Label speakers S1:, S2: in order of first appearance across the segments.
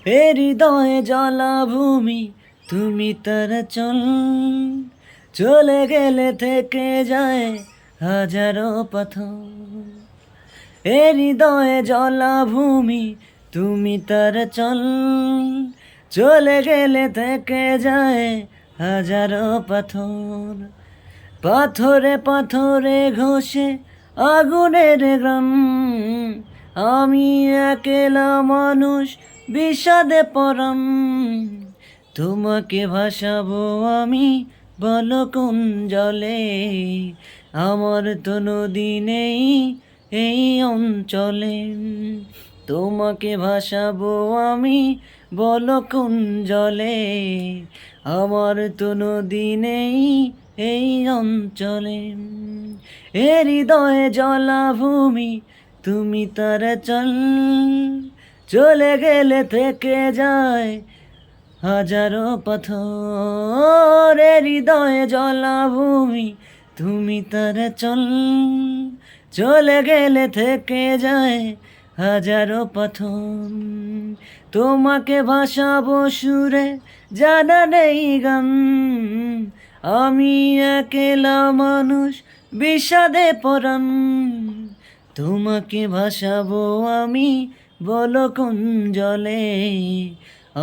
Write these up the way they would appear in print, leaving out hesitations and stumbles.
S1: এ হৃদয়ে জলাভূমি তুমি তার চলে গেলে থেকে যায় হাজারো পাথর। এ হৃদয়ে জলাভূমি তুমি তার চলে গেলে থেকে যায় হাজারো পাথর। পাথরে পাথরে ঘষে আগুনের গ্রাম, আমি একলা মানুষ বিষাদে পরাম। তোমাকে ভাসাবো আমি বলো কোন জলে, আমার তো নদী নেই এই অঞ্চলে। তোমাকে ভাসাবো আমি বলো কোন জলে, আমার তো নদী নেই এই অঞ্চলে। এ হৃদয়ে জলাভূমি তুমি তার চলে গেলে থেকে যায় হাজারো পাথর। এ হৃদয়ে জলাভূমি তুমি তার চলে গেলে থেকে যায় হাজারো পাথর। তোমাকে ভাসাবো সুরে জানা নেই গান, আমি একলা মানুষ বিষাদে পরাণ। তোমাকে ভাসাবো আমি বলো কোন জলে,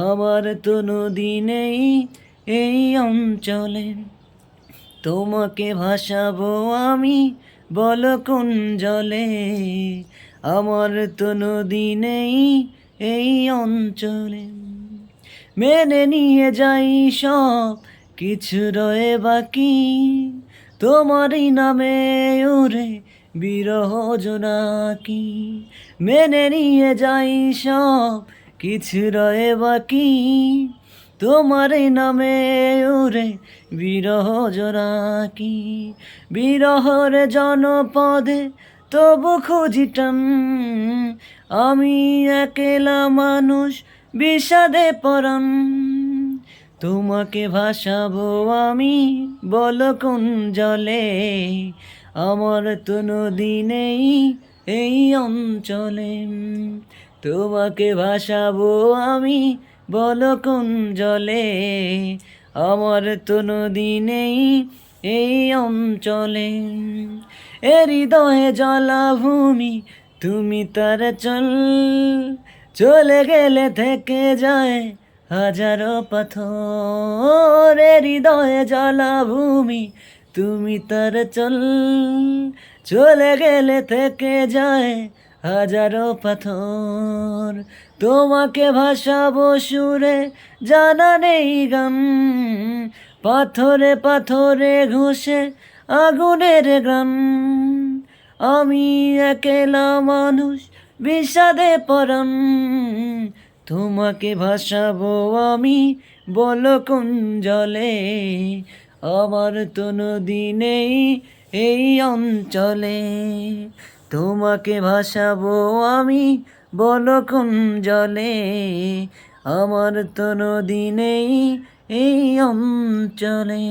S1: আমার তো নদী নেই এই অঞ্চলে। তোমাকে ভাসাবো আমি বলো কোন জলে, আমার তো নদী নেই এই অঞ্চলে। মেনে নিয়ে যাই সব কিছু রয়ে বাকি, তোমারই নামে ওরে বিরহ জোনাকি। মেনে নিয়ে যাই সব কিছু রয়ে বাকি, তোমারই নামে ওরে বিরহ জোনাকি। বিরহর জনপদে তবু খুঁজিটাম, আমি একলা মানুষ বিষাদে পরাণ। তোমাকে ভাসাবো আমি বলো কোন জলে, আমার তো নদী নেই এই অঞ্চলে। তোমাকে ভাসাবো আমি বলো কোন জলে, আমার তো নদী নেই এই অঞ্চলে। এ হৃদয়ে জলাভূমি তুমি তার চলে গেলে থেকে যায় হাজারো পাথর। এ হৃদয়ে জলাভূমি তুমি তার চলে গেলে থেকে যায় হাজারো পাথর। তোমাকে ভাসাবো সুরে জানা নেই গান, পাথরে পাথরে ঘষে আগুনের গ্রাম, আমি একলা মানুষ বিষাদে পরাণ। তোমাকে ভাসাবো আমি বলো কোন জলে, আমার তো নদী নেই এই অঞ্চলে। তোমাকে ভাসাবো আমি বলো কোন জলে, আমার তো নদী নেই এই অঞ্চলে।